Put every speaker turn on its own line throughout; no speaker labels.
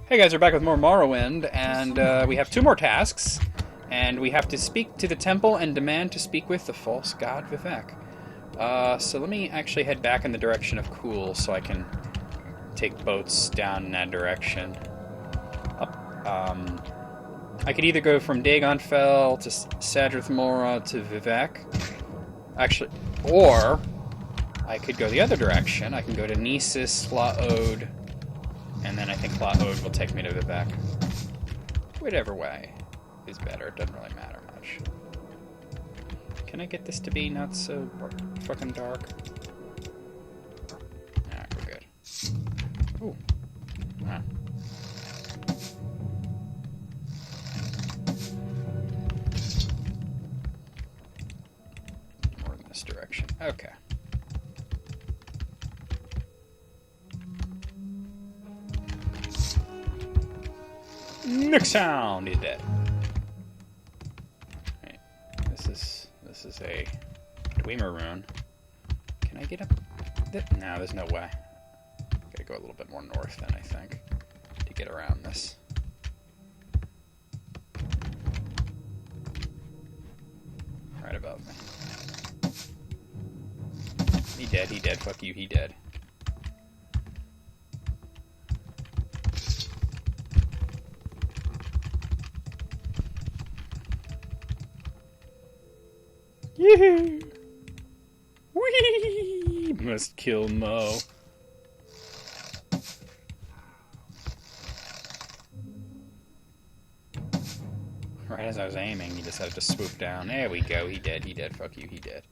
Hey guys, we're back with more Morrowind, and we have two more tasks, and we have to speak to the temple and demand to speak with the false god Vivek. So let me actually head back in the direction of Cool so I can take boats down in that direction. I could either go from Dagonfell to Sadrith Mora to Vivek, actually, or I could go the other direction. I can go to Nesis, Laod, and then I think Laod will take me to Vivek. Whichever way is better. It doesn't really matter much. Can I get this to be not so fucking dark? Alright, we're good. Ooh. Wow. More in this direction. Okay. Next sound is dead. Right. This is a Dwemer rune. Can I get up? No, there's no way. Gotta go a little bit more north then, I think, to get around this. Right above me. He dead, he dead, fuck you, he dead. Yee! Whee! Must kill Mo. Right as I was aiming, he decided to swoop down. There we go. He dead. Fuck you, he dead.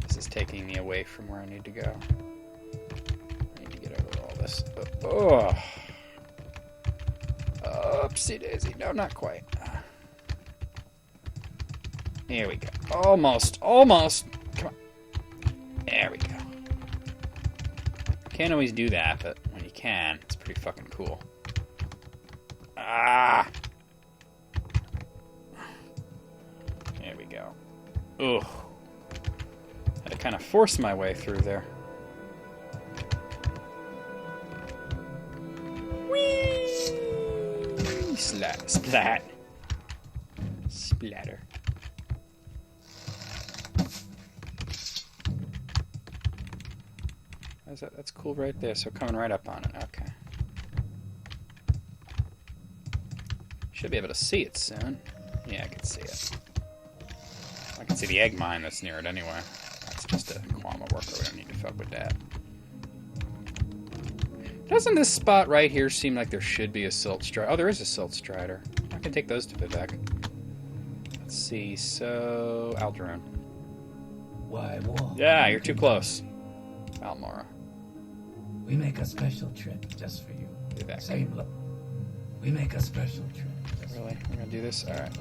This is taking me away from where I need to go. Oh. Oopsie daisy. No, not quite. Here we go. Almost. Come on. There we go. Can't always do that, but when you can, it's pretty fucking cool. Ah! There we go. Ugh. Had to kind of force my way through there. Splat. Splatter. That's cool right there, so coming right up on it. Okay. Should be able to see it soon. Yeah, I can see it. I can see the egg mine that's near it anyway. That's just a Kwama worker. We don't need to fuck with that. Doesn't this spot right here seem like there should be a Silt Strider? Oh, there is a Silt Strider. I can take those to Vivek. Let's see. So, Alderaan.
Why, war?
Yeah, you're too close. Almora.
We make a special trip just for you.
Vivek.
Same look. We make a special trip.
Really? We're gonna do this? Alright.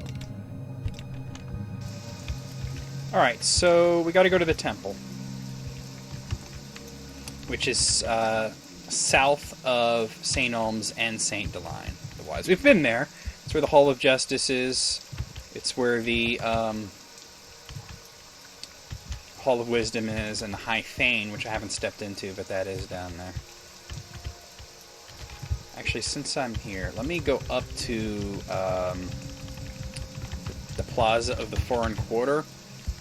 Alright, so we gotta go to the temple. Which is, south of St. Ulm's and St. Deline. Otherwise, we've been there. It's where the Hall of Justice is. It's where the Hall of Wisdom is, and the High Fane, which I haven't stepped into, but that is down there. Actually, since I'm here, let me go up to the Plaza of the Foreign Quarter,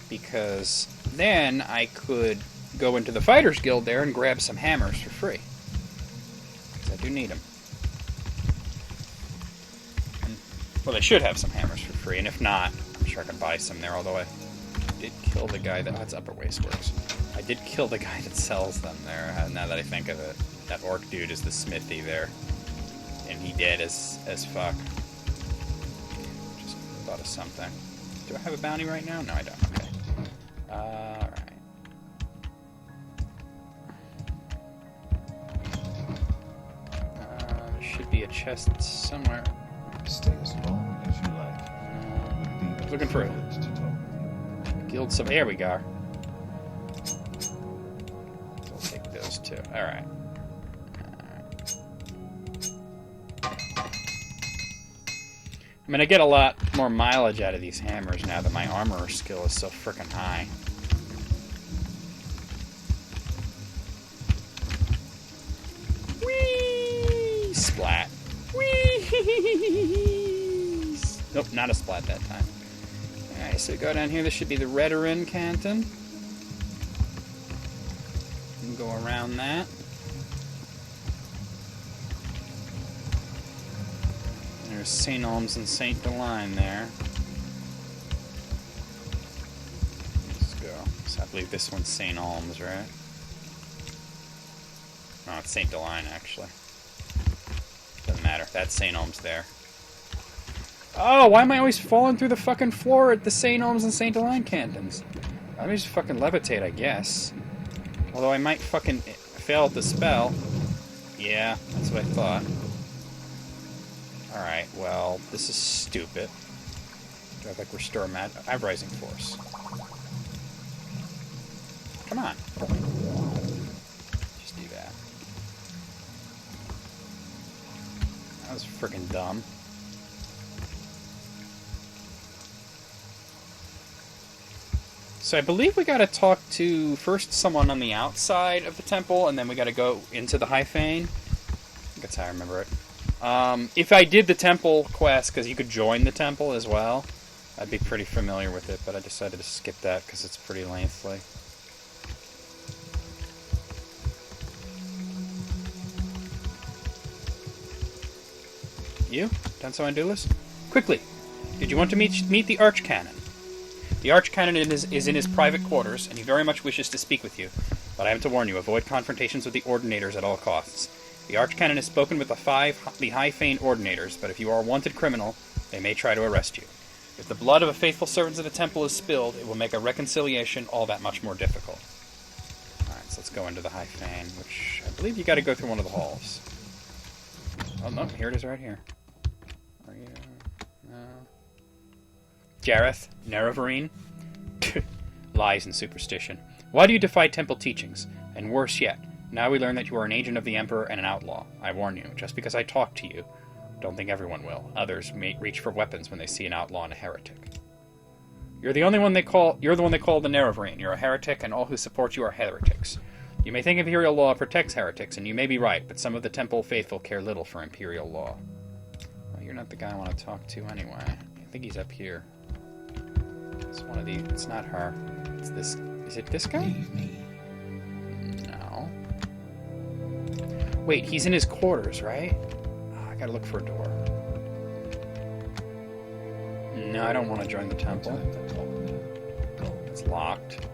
because then I could go into the Fighters Guild there and grab some hammers for free. I do need them. Well, they should have some hammers for free, and if not, I'm sure I can buy some there, although I did kill the guy that... Oh, it's Upper Wasteworks. I did kill the guy that sells them there, now that I think of it. That orc dude is the smithy there. And he dead as fuck. Just thought of something. Do I have a bounty right now? No, I don't. Okay. Alright. Should be a chest somewhere.
Stay as long as you like. Would be
Looking for it.
privilege to talk with you.
Guild some. There we go. So I'll take those two. Alright. I mean, I get a lot more mileage out of these hammers now that my armorer skill is so frickin' high. Whee! Splat. Whee! Nope, not a splat that time. Alright, so go down here. This should be the Redorin Canton. And go around that. There's St. Olms and St. Deline there. Let's go. So I believe this one's St. Olms, right? Oh, it's St. Deline, actually. Doesn't matter. That's St. Olms there. Oh, why am I always falling through the fucking floor at the St. Olms and St. Deline cantons? Let me just fucking levitate, I guess. Although I might fucking fail at the spell. Yeah, that's what I thought. Alright, well, this is stupid. Do I have, like, restore mag? I have Rising Force. Come on. Just do that. That was freaking dumb. So I believe we gotta talk to, first, someone on the outside of the temple, and then we gotta go into the High Fane. I think that's how I remember it. If I did the temple quest, because you could join the temple as well, I'd be pretty familiar with it, but I decided to skip that because it's pretty lengthy. You? Done so on do list? Quickly! Did you want to meet the Archcanon? The Archcanon is in his private quarters, and he very much wishes to speak with you. But I have to warn you, avoid confrontations with the Ordinators at all costs. The Archcanon has spoken with the High Fane Ordinators, but if you are a wanted criminal, they may try to arrest you. If the blood of a faithful servant of the temple is spilled, it will make a reconciliation all that much more difficult. Alright, so let's go into the High Fane, which I believe you gotta go through one of the halls. Oh, no, here it is right here. Are you... No. Jareth, Nerevarine. Lies and superstition. Why do you defy temple teachings? And worse yet, now we learn that you are an agent of the Emperor and an outlaw. I warn you, just because I talk to you, don't think everyone will. Others may reach for weapons when they see an outlaw and a heretic. You're the one they call the Nerevarine. You're a heretic, and all who support you are heretics. You may think Imperial law protects heretics, and you may be right, but some of the temple faithful care little for Imperial law. Well, you're not the guy I want to talk to anyway. I think he's up here. It's one of these. It's not her. It's this. Is it this guy?
Leave me.
No. Wait, he's in his quarters, right? Oh, I gotta look for a door. No, I don't want to join the temple. It's locked.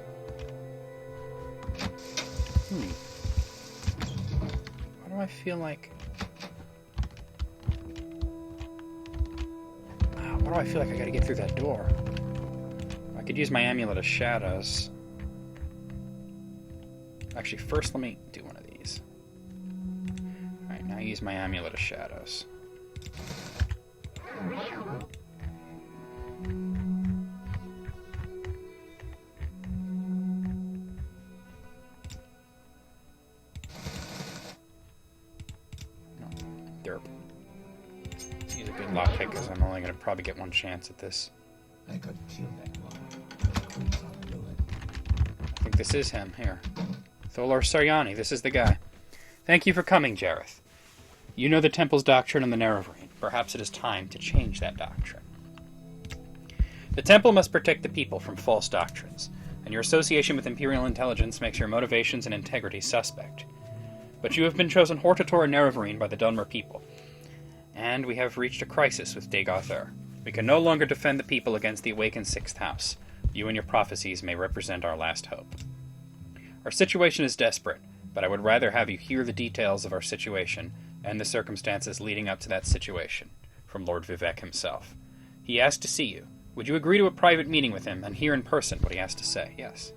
Why do I feel like... Why do I feel like I gotta get through that door? I could use my Amulet of Shadows. Actually, first let me do one of these. Alright, now use my Amulet of Shadows. No, derp. Use a good lockpick because I'm only going to probably get one chance at this.
I could kill that one. Please don't do it.
I think this is him. Here. Tholar Saryani, this is the guy. Thank you for coming, Jareth. You know the Temple's doctrine on the Nerevarine. Perhaps it is time to change that doctrine. The Temple must protect the people from false doctrines, and your association with Imperial intelligence makes your motivations and integrity suspect. But you have been chosen Hortator and Nerevarine by the Dunmer people, and we have reached a crisis with Dagoth. We can no longer defend the people against the awakened Sixth House. You and your prophecies may represent our last hope. Our situation is desperate, but I would rather have you hear the details of our situation and the circumstances leading up to that situation from Lord Vivek himself. He asked to see you. Would you agree to a private meeting with him and hear in person what he has to say? Yes.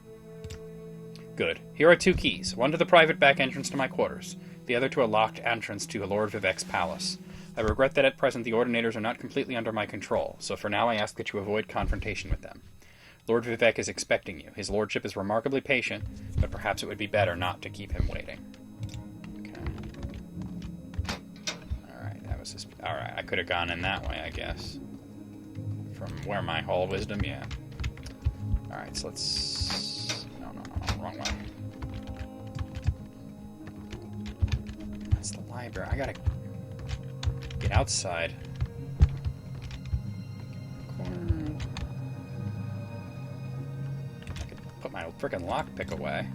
Good. Here are 2 keys, one to the private back entrance to my quarters, the other to a locked entrance to Lord Vivek's palace. I regret that at present the Ordinators are not completely under my control, so for now I ask that you avoid confrontation with them. Lord Vivek is expecting you. His lordship is remarkably patient, but perhaps it would be better not to keep him waiting. Okay. Alright, that was his... Alright, I could have gone in that way, I guess. From where my Hall of Wisdom, yeah. Alright, so let's... No, wrong way. That's the library. I gotta get outside. Corner. I could put my frickin' lockpick away.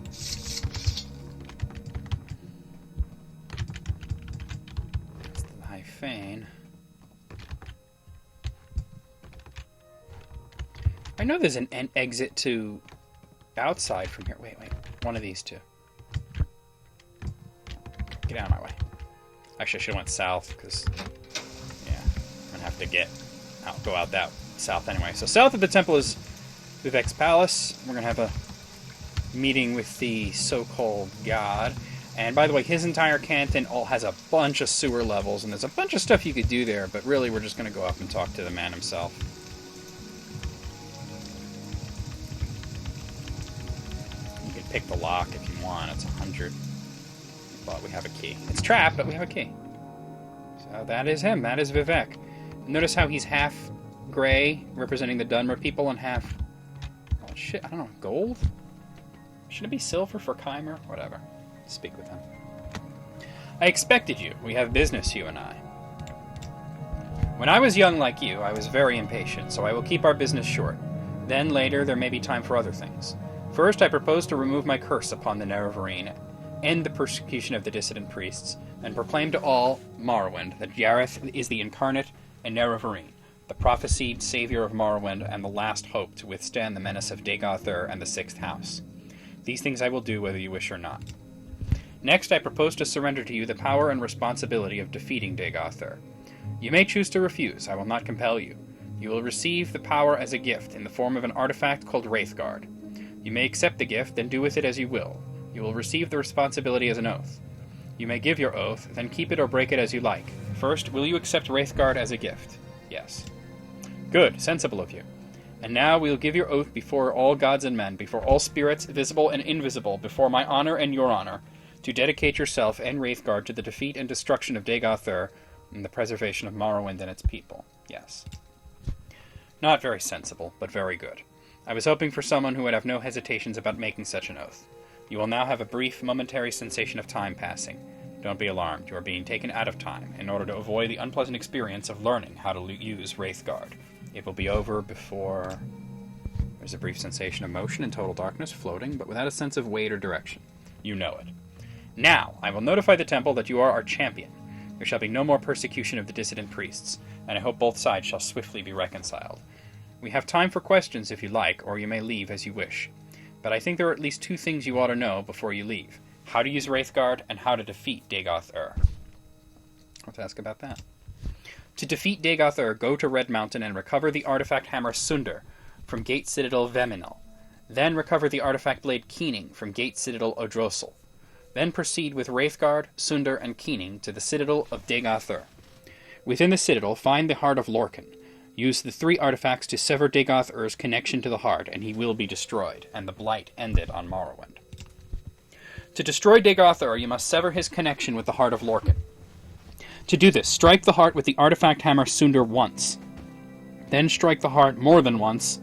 That's the High Fane. I know there's an exit to outside from here. Wait. One of these two. Get out of my way. Actually, I should have went south, because, yeah, I'm going to have to go out that south anyway. So south of the temple is Vivek's palace. We're going to have a meeting with the so-called god. And by the way, his entire canton has a bunch of sewer levels, and there's a bunch of stuff you could do there, but really we're just going to go up and talk to the man himself. Pick the lock if you want. It's 100. But we have a key. It's trapped, but we have a key. So that is him. That is Vivek. Notice how he's half gray, representing the Dunmer people, and half... Oh, shit. I don't know. Gold? Should it be silver for Keimer? Whatever. Speak with him. I expected you. We have business, you and I. When I was young like you, I was very impatient, so I will keep our business short. Then, later, there may be time for other things. First, I propose to remove my curse upon the Nerevarine, end the persecution of the dissident priests, and proclaim to all Morrowind that Jareth is the incarnate and Nerevarine, the prophesied savior of Morrowind and the last hope to withstand the menace of Dagoth and the Sixth House. These things I will do whether you wish or not. Next, I propose to surrender to you the power and responsibility of defeating Dagoth. You may choose to refuse. I will not compel you. You will receive the power as a gift in the form of an artifact called Wraithguard. You may accept the gift, then do with it as you will. You will receive the responsibility as an oath. You may give your oath, then keep it or break it as you like. First, will you accept Wraithguard as a gift? Yes. Good, sensible of you. And now we will give your oath before all gods and men, before all spirits, visible and invisible, before my honor and your honor, to dedicate yourself and Wraithguard to the defeat and destruction of Dagoth and the preservation of Morrowind and its people. Yes. Not very sensible, but very good. I was hoping for someone who would have no hesitations about making such an oath. You will now have a brief, momentary sensation of time passing. Don't be alarmed. You are being taken out of time in order to avoid the unpleasant experience of learning how to use Wraithguard. It will be over before... There's a brief sensation of motion in total darkness, floating, but without a sense of weight or direction. You know it. Now, I will notify the temple that you are our champion. There shall be no more persecution of the dissident priests, and I hope both sides shall swiftly be reconciled. We have time for questions if you like, or you may leave as you wish. But I think there are at least two things you ought to know before you leave. How to use Wraithguard, and how to defeat Dagoth. Let's ask about that. To defeat Dagoth, go to Red Mountain and recover the artifact hammer Sunder from Gate Citadel Veminal. Then recover the artifact blade Keening from Gate Citadel Odrosel. Then proceed with Wraithguard, Sunder, and Keening to the Citadel of Dagoth. Within the Citadel, find the Heart of Lorcan. Use the 3 artifacts to sever Dagoth connection to the heart, and he will be destroyed, and the blight ended on Morrowind. To destroy Dagoth, you must sever his connection with the Heart of Lorcan. To do this, strike the heart with the artifact hammer Sunder once. Then strike the heart more than once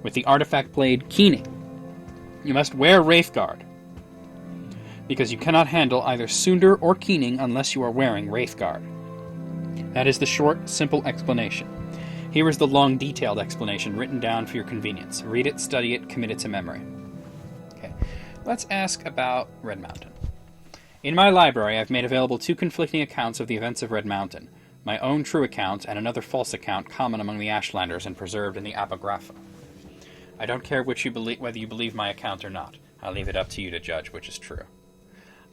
with the artifact blade Keening. You must wear Wraithguard, because you cannot handle either Sunder or Keening unless you are wearing Wraithguard. That is the short, simple explanation. Here is the long, detailed explanation written down for your convenience. Read it, study it, commit it to memory. Okay, let's ask about Red Mountain. In my library, I've made available 2 conflicting accounts of the events of Red Mountain. My own true account and another false account common among the Ashlanders and preserved in the Apocrypha. I don't care whether you believe my account or not. I'll leave it up to you to judge which is true.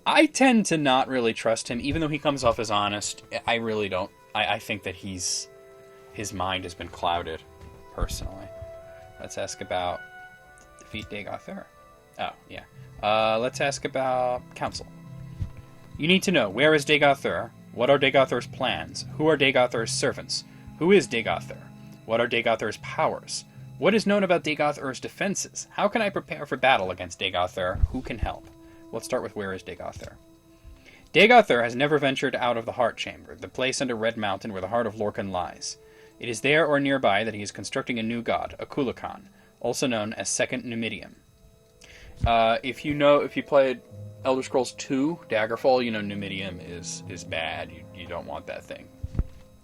I tend to not really trust him, even though he comes off as honest. I really don't. I think that his mind has been clouded, personally. Let's ask about defeat Dagoth. Oh, yeah. Let's ask about Council. You need to know, where is Dagoth? What are Dagoth's plans? Who are Dagoth's servants? Who is Dagoth? What are Dagoth's powers? What is known about Dagoth's defenses? How can I prepare for battle against Dagoth? Who can help? Let's start with where is Dagoth. Dagoth has never ventured out of the Heart Chamber, the place under Red Mountain where the Heart of Lorcan lies. It is there or nearby that he is constructing a new god, a Kulakan, also known as Second Numidium. If you played Elder Scrolls 2, Daggerfall, you know Numidium is bad. You don't want that thing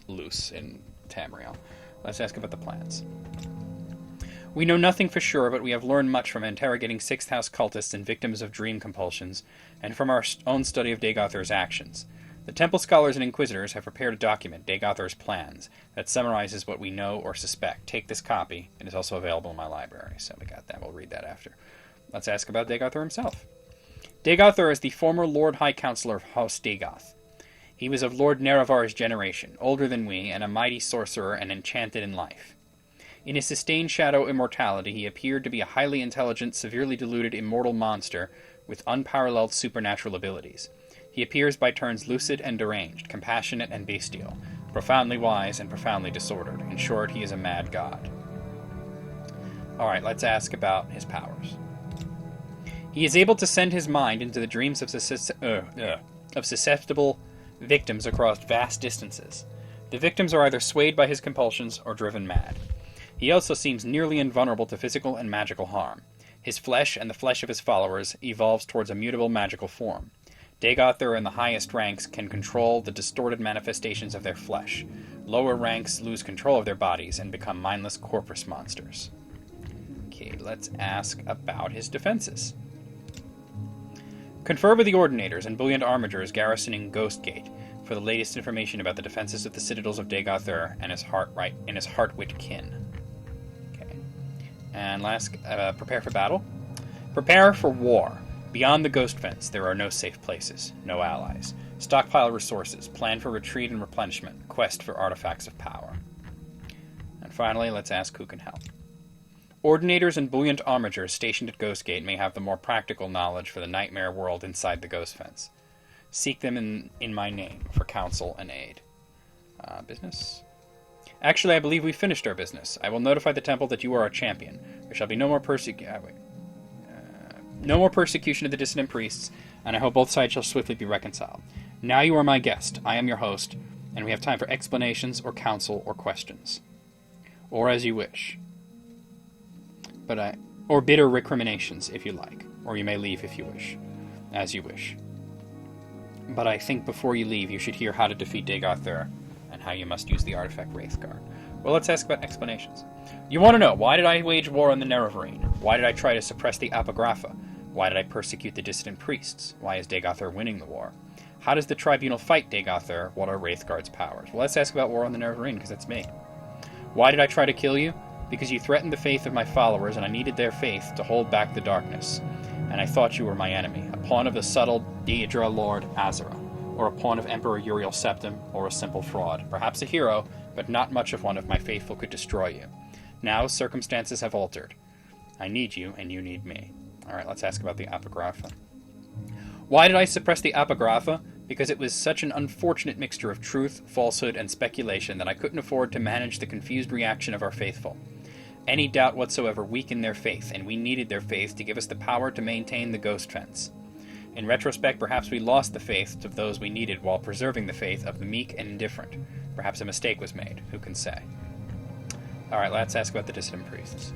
loose in Tamriel. Let's ask about the plans. We know nothing for sure, but we have learned much from interrogating Sixth House cultists and victims of dream compulsions, and from our own study of Dagothar's actions. The Temple Scholars and Inquisitors have prepared a document, Dagothar's Plans, that summarizes what we know or suspect. Take this copy. It is also available in my library, so we got that. We'll read that after. Let's ask about Dagothar himself. Dagothar is the former Lord High Counselor of House Dagoth. He was of Lord Nerevar's generation, older than we, and a mighty sorcerer and enchanted in life. In his sustained shadow immortality, he appeared to be a highly intelligent, severely deluded immortal monster with unparalleled supernatural abilities. He appears by turns lucid and deranged, compassionate and bestial, profoundly wise and profoundly disordered. In short, he is a mad god. Alright, let's ask about his powers. He is able to send his mind into the dreams of susceptible victims across vast distances. The victims are either swayed by his compulsions or driven mad. He also seems nearly invulnerable to physical and magical harm. His flesh and the flesh of his followers evolves towards a mutable magical form. Dagothar in the highest ranks can control the distorted manifestations of their flesh. Lower ranks lose control of their bodies and become mindless corpus monsters. Okay, let's ask about his defenses. Confer with the Ordinators and Bullion Armigers garrisoning Ghostgate for the latest information about the defenses of the citadels of Dagothar and his Heartwit kin. And last, prepare for battle. Prepare for war. Beyond the Ghost Fence, there are no safe places, no allies. Stockpile resources, plan for retreat and replenishment, quest for artifacts of power. And finally, let's ask who can help. Ordinators and Bullion Armigers stationed at Ghostgate may have the more practical knowledge for the nightmare world inside the Ghost Fence. Seek them in my name for counsel and aid. Business? Actually, I believe we've finished our business. I will notify the temple that you are our champion. There shall be no more no more persecution of the dissident priests, and I hope both sides shall swiftly be reconciled. Now you are my guest, I am your host, and we have time for explanations or counsel or questions. Or as you wish. Or bitter recriminations, if you like. Or you may leave if you wish. As you wish. But I think before you leave, you should hear how to defeat Dagothar, and how you must use the artifact Wraithguard. Well, let's ask about explanations. You want to know, why did I wage war on the Nerevarine? Why did I try to suppress the Apocrypha? Why did I persecute the dissident priests? Why is Dagothar winning the war? How does the Tribunal fight Dagothar? What are Wraithguard's powers? Well, let's ask about war on the Nerevarine, because that's me. Why did I try to kill you? Because you threatened the faith of my followers, and I needed their faith to hold back the darkness. And I thought you were my enemy, a pawn of the subtle Daedra Lord Azura, or a pawn of Emperor Uriel Septim, or a simple fraud. Perhaps a hero, but not much of one if my faithful could destroy you. Now circumstances have altered. I need you, and you need me. Alright, let's ask about the Apocrypha. Why did I suppress the Apocrypha? Because it was such an unfortunate mixture of truth, falsehood, and speculation that I couldn't afford to manage the confused reaction of our faithful. Any doubt whatsoever weakened their faith, and we needed their faith to give us the power to maintain the Ghost Fence. In retrospect, perhaps we lost the faith of those we needed while preserving the faith of the meek and indifferent. Perhaps a mistake was made. Who can say? Alright, let's ask about the dissident priests.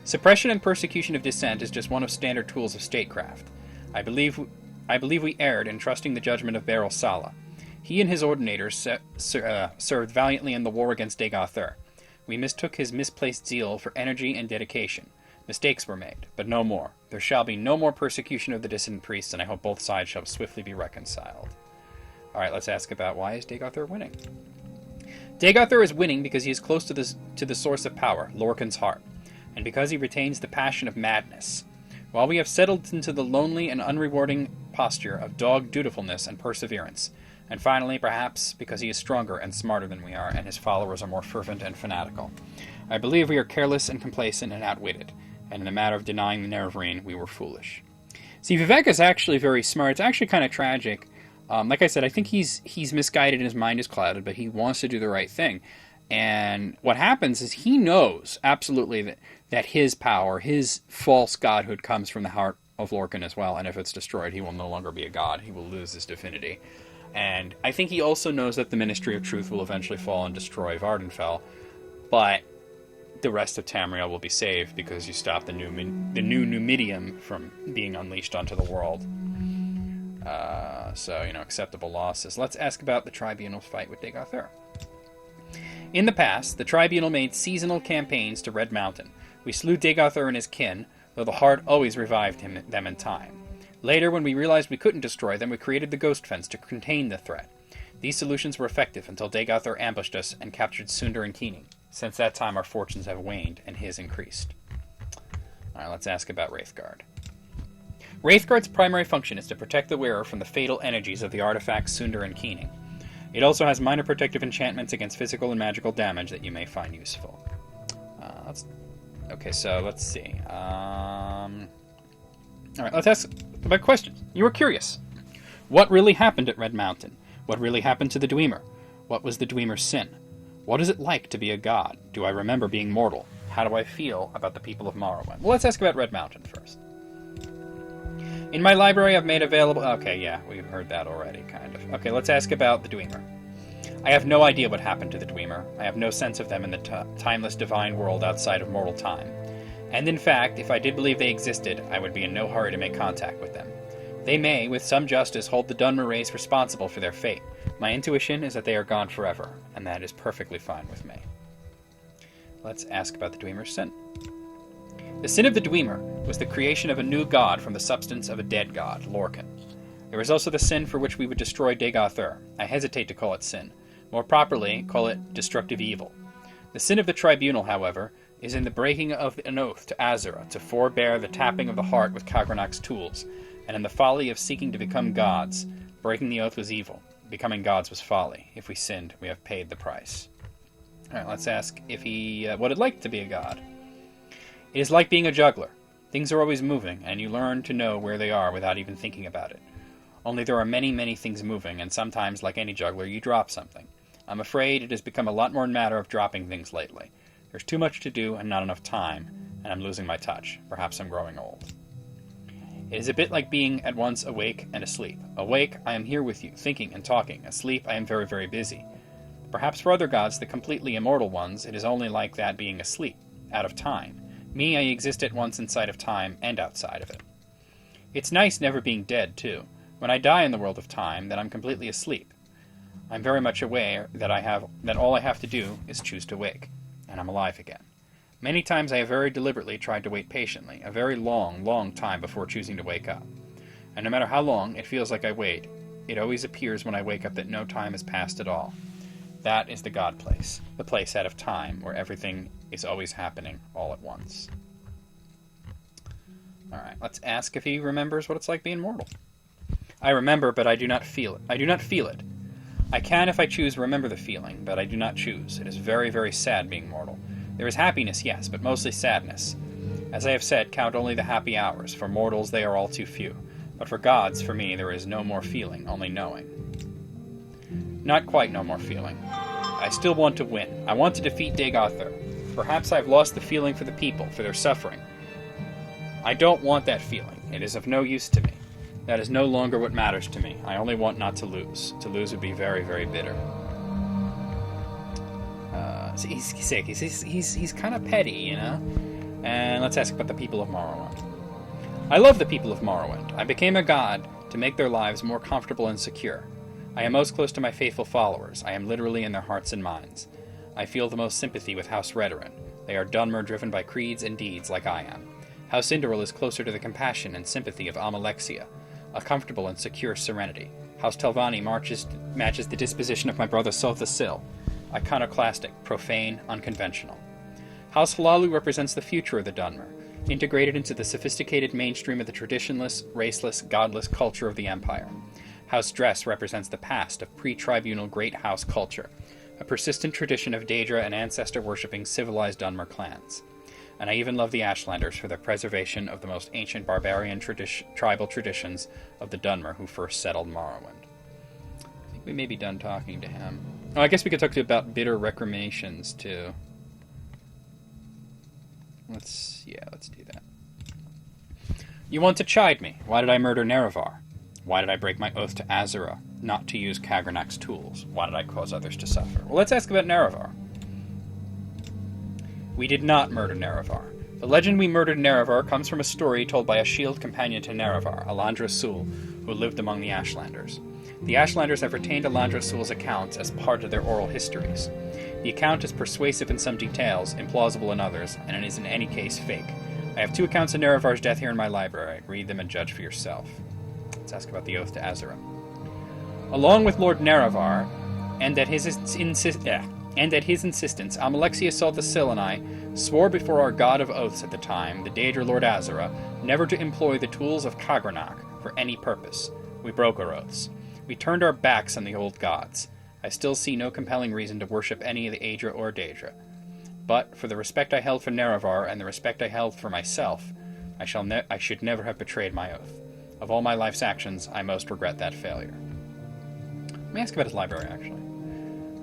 Suppression and persecution of dissent is just one of standard tools of statecraft. I believe we erred in trusting the judgment of Beryl Sala. He and his ordinators served valiantly in the war against Dagothar. We mistook his misplaced zeal for energy and dedication. Mistakes were made, but no more. There shall be no more persecution of the dissident priests, and I hope both sides shall swiftly be reconciled. Alright, let's ask about why is Dagothar winning. Dagothar is winning because he is close to the source of power, Lorkhan's heart, and because he retains the passion of madness. While we have settled into the lonely and unrewarding posture of dogged dutifulness and perseverance, and finally, perhaps, because he is stronger and smarter than we are, and his followers are more fervent and fanatical. I believe we are careless and complacent and outwitted, and in the matter of denying the Nerevarine, we were foolish. See, Vivek is actually very smart. It's actually kind of tragic. Like I said, I think he's misguided and his mind is clouded, but he wants to do the right thing. And what happens is he knows absolutely that his power, his false godhood comes from the heart of Lorkhan as well, and if it's destroyed, he will no longer be a god. He will lose his divinity. And I think he also knows that the Ministry of Truth will eventually fall and destroy Vardenfell. but the rest of Tamriel will be saved because you stop the new Numidium from being unleashed onto the world. So, acceptable losses. Let's ask about the Tribunal's fight with Dagothr. In the past, the Tribunal made seasonal campaigns to Red Mountain. We slew Dagothr and his kin, though the Heart always revived them in time. Later, when we realized we couldn't destroy them, we created the Ghost Fence to contain the threat. These solutions were effective until Dagothr ambushed us and captured Sundar and Keening. Since that time, our fortunes have waned, and his increased. Alright, let's ask about Wraithguard. Wraithguard's primary function is to protect the wearer from the fatal energies of the artifacts Sundar and Keening. It also has minor protective enchantments against physical and magical damage that you may find useful. Okay, so let's see. Alright, let's ask about questions. You were curious. What really happened at Red Mountain? What really happened to the Dwemer? What was the Dwemer's sin? What is it like to be a god? Do I remember being mortal? How do I feel about the people of Morrowind? Well, let's ask about Red Mountain first. In my library, I've made available... Okay, yeah, we've heard that already, kind of. Okay, let's ask about the Dwemer. I have no idea what happened to the Dwemer. I have no sense of them in the timeless divine world outside of mortal time. And in fact, if I did believe they existed, I would be in no hurry to make contact with them. They may, with some justice, hold the Dunmer race responsible for their fate. My intuition is that they are gone forever, and that is perfectly fine with me. Let's ask about the Dwemer's sin. The sin of the Dwemer was the creation of a new god from the substance of a dead god, Lorcan. There was also the sin for which we would destroy Dagothr. I hesitate to call it sin. More properly, call it destructive evil. The sin of the Tribunal, however, is in the breaking of an oath to Azura to forbear the tapping of the heart with Kagranak's tools, and in the folly of seeking to become gods. Breaking the oath was evil. Becoming gods was folly. If we sinned, we have paid the price. Alright, let's ask if he what it'd like to be a god. It is like being a juggler. Things are always moving, and you learn to know where they are without even thinking about it. Only there are many, many things moving, and sometimes, like any juggler, you drop something. I'm afraid it has become a lot more a matter of dropping things lately. There's too much to do and not enough time, and I'm losing my touch. Perhaps I'm growing old. It is a bit like being at once awake and asleep. Awake, I am here with you, thinking and talking. Asleep, I am very, very busy. Perhaps for other gods, the completely immortal ones, it is only like that being asleep, out of time. Me, I exist at once inside of time and outside of it. It's nice never being dead, too. When I die in the world of time, then I'm completely asleep. I'm very much aware that all I have to do is choose to wake, and I'm alive again. Many times I have very deliberately tried to wait patiently, a very long, long time before choosing to wake up. And no matter how long it feels like I wait, it always appears when I wake up that no time has passed at all. That is the God place, the place out of time, where everything is always happening all at once. Alright, let's ask if he remembers what it's like being mortal. I remember, but I do not feel it. I do not feel it. I can, if I choose, remember the feeling, but I do not choose. It is very, very sad being mortal. There is happiness, yes, but mostly sadness. As I have said, count only the happy hours. For mortals, they are all too few. But for gods, for me, there is no more feeling, only knowing. Not quite no more feeling. I still want to win. I want to defeat Dagothr. Perhaps I have lost the feeling for the people, for their suffering. I don't want that feeling. It is of no use to me. That is no longer what matters to me. I only want not to lose. To lose would be very, very bitter. So he's sick. He's kind of petty, you know? And let's ask about the people of Morrowind. I love the people of Morrowind. I became a god to make their lives more comfortable and secure. I am most close to my faithful followers. I am literally in their hearts and minds. I feel the most sympathy with House Redoran. They are Dunmer driven by creeds and deeds like I am. House Indoril is closer to the compassion and sympathy of Amalexia, a comfortable and secure serenity. House Telvanni matches the disposition of my brother Sotha Sil, iconoclastic, profane, unconventional. House Hlaalu represents the future of the Dunmer, integrated into the sophisticated mainstream of the traditionless, raceless, godless culture of the Empire. House Dress represents the past of pre-tribunal Great House culture, a persistent tradition of Daedra and ancestor-worshipping civilized Dunmer clans. And I even love the Ashlanders for their preservation of the most ancient barbarian tribal traditions of the Dunmer who first settled Morrowind. I think we may be done talking to him. Oh, I guess we could talk to you about bitter recriminations, too. Let's do that. You want to chide me. Why did I murder Nerevar? Why did I break my oath to Azura, not to use Kagranak's tools? Why did I cause others to suffer? Well, let's ask about Nerevar. We did not murder Nerevar. The legend we murdered Nerevar comes from a story told by a shield companion to Nerevar, Alandra Sul, who lived among the Ashlanders. The Ashlanders have retained Alandra Sul's accounts as part of their oral histories. The account is persuasive in some details, implausible in others, and it is in any case fake. I have 2 accounts of Nerevar's death here in my library. Read them and judge for yourself. Let's ask about the oath to Azura. Along with Lord Nerevar, and at his insistence, Amalexia Salt the Sill and I swore before our god of oaths at the time, the Daedra Lord Azura, never to employ the tools of Kagranach for any purpose. We broke our oaths. We turned our backs on the old gods. I still see no compelling reason to worship any of the Aedra or Daedra. But for the respect I held for Nerevar and the respect I held for myself, I should never have betrayed my oath. Of all my life's actions, I most regret that failure. Let me ask about his library, actually.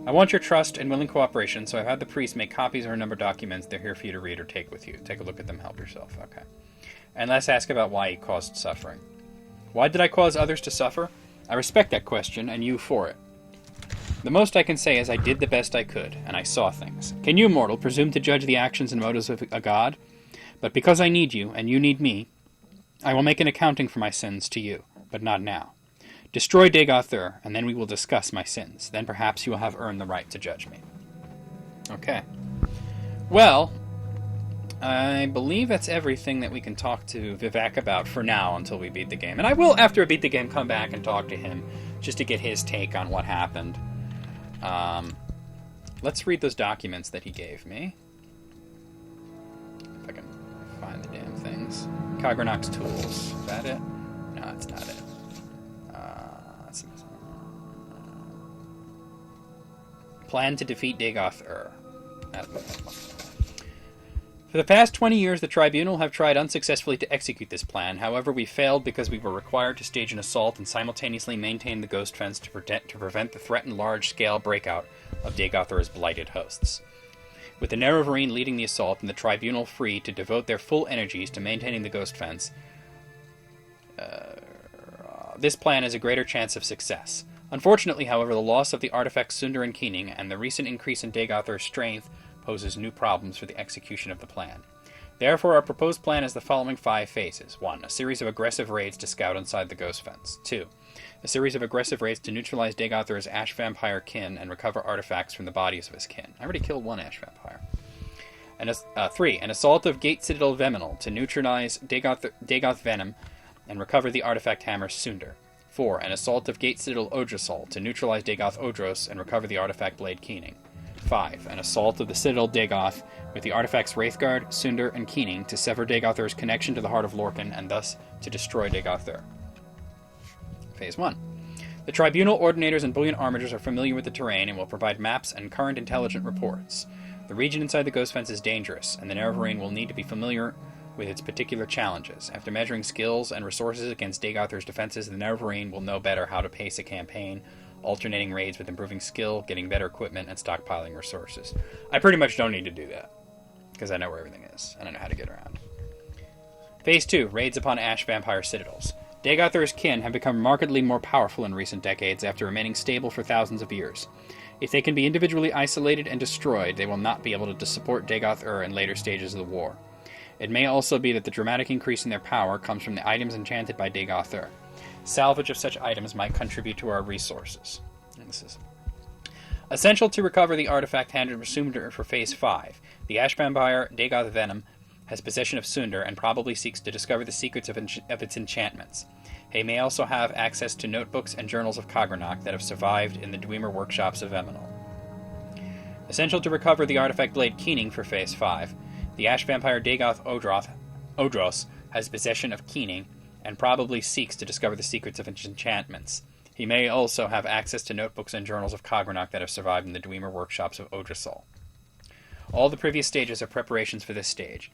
I want your trust and willing cooperation, so I've had the priest make copies or number documents they're here for you to read or take with you. Take a look at them, help yourself. Okay. And let's ask about why he caused suffering. Why did I cause others to suffer? I respect that question, and you for it. The most I can say is I did the best I could, and I saw things. Can you, mortal, presume to judge the actions and motives of a god? But because I need you, and you need me, I will make an accounting for my sins to you, but not now. Destroy Dagoth-Ur, and then we will discuss my sins. Then perhaps you will have earned the right to judge me. Okay. Well, I believe that's everything that we can talk to Vivek about for now until we beat the game. And I will, after I beat the game, come back and talk to him just to get his take on what happened. Let's read those documents that he gave me. If I can find the damn things. Kagranach's tools. Is that it? No, it's not it. Plan to defeat Dagoth-Ur. For the past 20 years, the Tribunal have tried unsuccessfully to execute this plan. However, we failed because we were required to stage an assault and simultaneously maintain the Ghost Fence to prevent the threatened large-scale breakout of Dagoth-Ur's blighted hosts. With the Nerevarine leading the assault and the Tribunal free to devote their full energies to maintaining the Ghost Fence, this plan has a greater chance of success. Unfortunately, however, the loss of the artifacts Sunder and Keening and the recent increase in Dagoth-Ur's strength poses new problems for the execution of the plan. Therefore, our proposed plan is the following 5 phases. 1. A series of aggressive raids to scout inside the Ghost Fence. 2. A series of aggressive raids to neutralize Dagoth-Ur's Ash Vampire kin and recover artifacts from the bodies of his kin. I already killed 1 Ash Vampire. And 3. An assault of Gate Citadel Veminal to neutralize Dagoth Venom and recover the artifact hammer Sunder. 4. An assault of Gate Citadel Odrasol to neutralize Dagoth Odros and recover the artifact Blade Keening. 5. An assault of the Citadel Dagoth with the artifacts Wraithguard, Sunder, and Keening to sever Dagoth-Ur's connection to the Heart of Lorkhan and thus to destroy Dagoth-Ur. Phase 1. The Tribunal Ordinators and Bullion Armigers are familiar with the terrain and will provide maps and current intelligent reports. The region inside the Ghost Fence is dangerous, and the Nerevarine will need to be familiar with its particular challenges. After measuring skills and resources against Dagoth-Ur's defenses, the Nerevarine will know better how to pace a campaign, alternating raids with improving skill, getting better equipment, and stockpiling resources. I pretty much don't need to do that, because I know where everything is, and I know how to get around. Phase 2. Raids upon Ash Vampire Citadels. Dagoth-Ur's kin have become markedly more powerful in recent decades after remaining stable for thousands of years. If they can be individually isolated and destroyed, they will not be able to support Dagoth-Ur in later stages of the war. It may also be that the dramatic increase in their power comes from the items enchanted by Dagoth-Ur. Salvage of such items might contribute to our resources. And this is essential to recover the artifact handed to Sunder for Phase 5. The Ash Vampire Dagoth Venom has possession of Sunder and probably seeks to discover the secrets of its enchantments. He may also have access to notebooks and journals of Kagranach that have survived in the Dwemer workshops of Veminal. Essential to recover the artifact Blade Keening for Phase 5. The Ash Vampire Dagoth Odros has possession of Keening and probably seeks to discover the secrets of its enchantments. He may also have access to notebooks and journals of Kagranach that have survived in the Dwemer workshops of Odrasol. All the previous stages are preparations for this stage.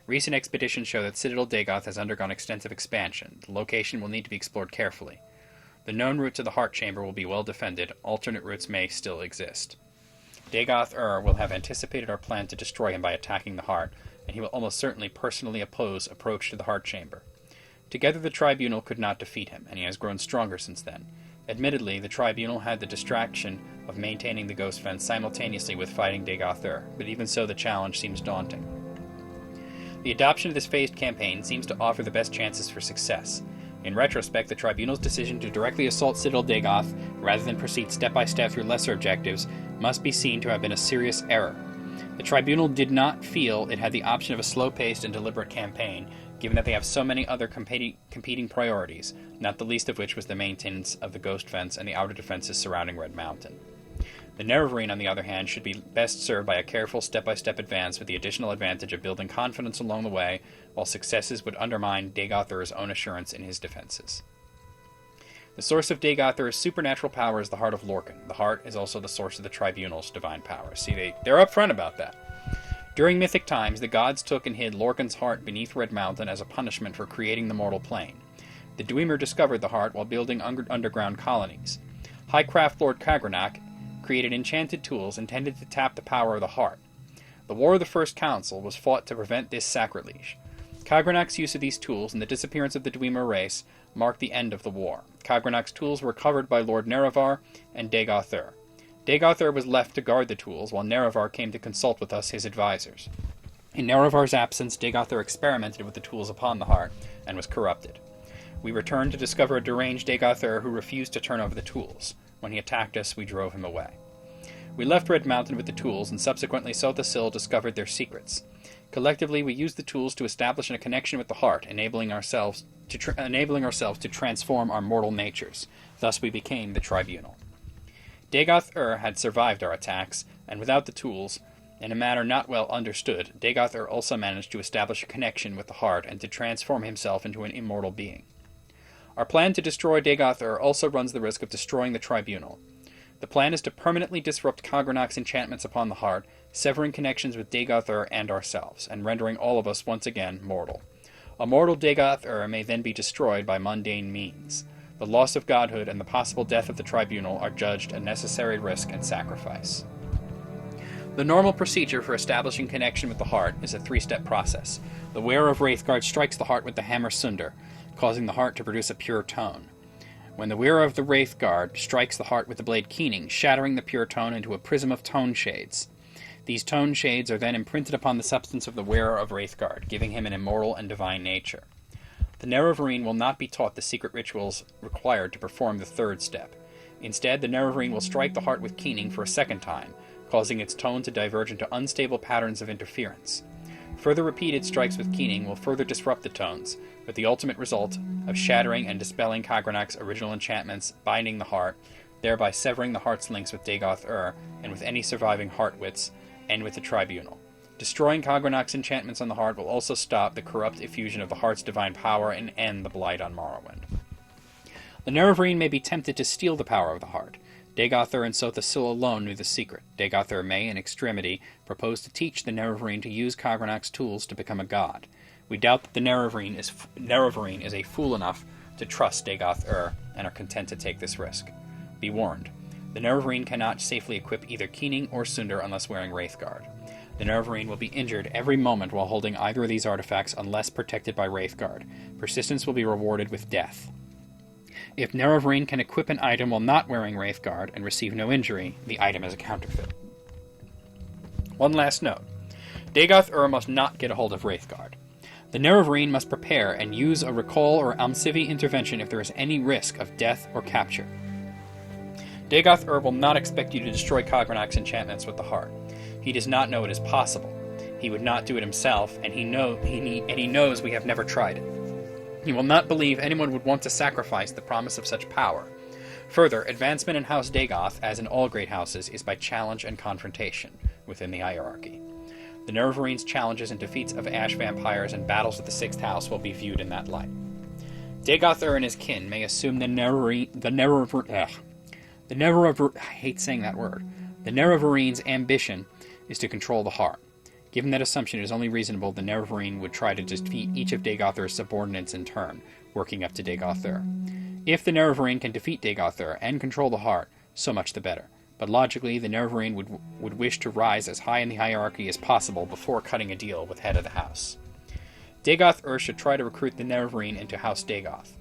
Recent expeditions show that Citadel Dagoth has undergone extensive expansion. The location will need to be explored carefully. The known route to the Heart Chamber will be well defended. Alternate routes may still exist. Dagoth-Ur will have anticipated our plan to destroy him by attacking the Heart, and he will almost certainly personally oppose approach to the Heart Chamber. Together the Tribunal could not defeat him, and he has grown stronger since then. Admittedly, the Tribunal had the distraction of maintaining the Ghost Fence simultaneously with fighting Dagoth-Ur, but even so the challenge seems daunting. The adoption of this phased campaign seems to offer the best chances for success. In retrospect, the Tribunal's decision to directly assault Citadel Dagoth, rather than proceed step-by-step through lesser objectives, must be seen to have been a serious error. The Tribunal did not feel it had the option of a slow-paced and deliberate campaign, given that they have so many other competing priorities, not the least of which was the maintenance of the Ghost Fence and the outer defenses surrounding Red Mountain. The Nerevarine, on the other hand, should be best served by a careful step-by-step advance with the additional advantage of building confidence along the way, while successes would undermine Dagoth-Ur's own assurance in his defenses. The source of Dagoth-Ur's supernatural power is the Heart of Lorkhan. The Heart is also the source of the Tribunal's divine power. See, they're upfront about that. During mythic times, the gods took and hid Lorkhan's heart beneath Red Mountain as a punishment for creating the mortal plane. The Dwemer discovered the heart while building underground colonies. High Craft Lord Kagrenak created enchanted tools intended to tap the power of the heart. The War of the First Council was fought to prevent this sacrilege. Kagrenak's use of these tools and the disappearance of the Dwemer race marked the end of the war. Kagrenak's tools were covered by Lord Nerevar and Dagoth-Ur. Dagoth-Ur was left to guard the tools, while Nerevar came to consult with us, his advisors. In Nerevar's absence, Dagoth-Ur experimented with the tools upon the heart, and was corrupted. We returned to discover a deranged Dagoth-Ur who refused to turn over the tools. When he attacked us, we drove him away. We left Red Mountain with the tools, and subsequently Sotha Sil discovered their secrets. Collectively, we used the tools to establish a connection with the heart, enabling ourselves to transform our mortal natures. Thus we became the Tribunal. Dagoth-Ur had survived our attacks, and without the tools, in a manner not well understood, Dagoth-Ur also managed to establish a connection with the heart and to transform himself into an immortal being. Our plan to destroy Dagoth-Ur also runs the risk of destroying the Tribunal. The plan is to permanently disrupt Kagrenak's enchantments upon the heart, severing connections with Dagoth-Ur and ourselves, and rendering all of us once again mortal. A mortal Dagoth-Ur may then be destroyed by mundane means. The loss of godhood and the possible death of the Tribunal are judged a necessary risk and sacrifice. The normal procedure for establishing connection with the heart is a three-step process. The wearer of Wraithguard strikes the heart with the hammer Sundar, causing the heart to produce a pure tone. When the wearer of the Wraithguard strikes the heart with the blade Keening, shattering the pure tone into a prism of tone shades. These tone shades are then imprinted upon the substance of the wearer of Wraithguard, giving him an immortal and divine nature. The Nerevarine will not be taught the secret rituals required to perform the third step. Instead, the Nerevarine will strike the heart with Keening for a second time, causing its tone to diverge into unstable patterns of interference. Further repeated strikes with Keening will further disrupt the tones, with the ultimate result of shattering and dispelling Kagrenak's original enchantments, binding the heart, thereby severing the heart's links with Dagoth-Ur and with any surviving Heartwits, and with the Tribunal. Destroying Kagrenak's enchantments on the heart will also stop the corrupt effusion of the heart's divine power and end the blight on Morrowind. The Nerevarine may be tempted to steal the power of the heart. Dagoth-Ur and Sotha Sil alone knew the secret. Dagoth-Ur may, in extremity, propose to teach the Nerevarine to use Kagrenak's tools to become a god. We doubt that the Nerevarine is a fool enough to trust Dagoth-Ur and are content to take this risk. Be warned, the Nerevarine cannot safely equip either Keening or Sundar unless wearing Wraithguard. The Nerevarine will be injured every moment while holding either of these artifacts unless protected by Wraithguard. Persistence will be rewarded with death. If Nerevarine can equip an item while not wearing Wraithguard and receive no injury, the item is a counterfeit. One last note. Dagoth-Ur must not get a hold of Wraithguard. The Nerevarine must prepare and use a recall or Almcivi intervention if there is any risk of death or capture. Dagoth-Ur will not expect you to destroy Kagrenak's enchantments with the heart. He does not know it is possible. He would not do it himself, and he knows we have never tried it. He will not believe anyone would want to sacrifice the promise of such power. Further, advancement in House Dagoth, as in all great houses, is by challenge and confrontation within the hierarchy. The Nerevarine's challenges and defeats of Ash vampires and battles with the Sixth House will be viewed in that light. Dagoth-Ur and his kin may assume the Nerevarine's ambition is to control the heart. Given that assumption, it is only reasonable the Nerevarine would try to defeat each of Dagoth-Ur's subordinates in turn, working up to Dagoth-Ur. If the Nerevarine can defeat Dagoth-Ur and control the heart, so much the better. But logically, the Nerevarine would wish to rise as high in the hierarchy as possible before cutting a deal with head of the house. Dagoth-Ur should try to recruit the Nerevarine into House Dagoth.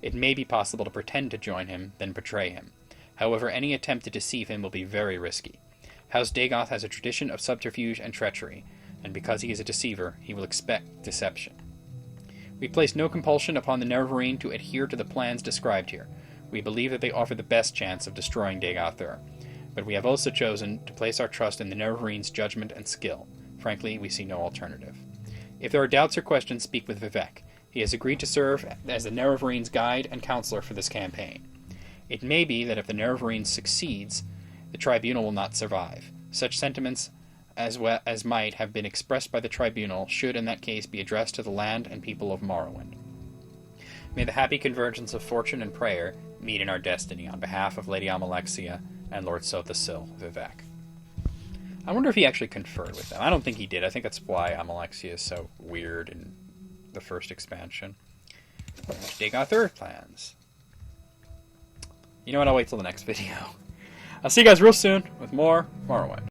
It may be possible to pretend to join him, then betray him. However, any attempt to deceive him will be very risky. House Dagoth has a tradition of subterfuge and treachery, and because he is a deceiver, he will expect deception. We place no compulsion upon the Nerevarine to adhere to the plans described here. We believe that they offer the best chance of destroying Dagoth, but we have also chosen to place our trust in the Nerevarines' judgment and skill. Frankly, we see no alternative. If there are doubts or questions, speak with Vivek. He has agreed to serve as the Nerevarines' guide and counselor for this campaign. It may be that if the Nerevarines succeeds, the Tribunal will not survive. Such sentiments as might have been expressed by the Tribunal should in that case be addressed to the land and people of Morrowind. May the happy convergence of fortune and prayer meet in our destiny on behalf of Lady Amalexia and Lord Sothasil, Vivek. I wonder if he actually conferred with them. I don't think he did. I think that's why Amalexia is so weird in the first expansion. Dagoth Earth plans. You know what? I'll wait till the next video. I'll see you guys real soon with more Morrowind.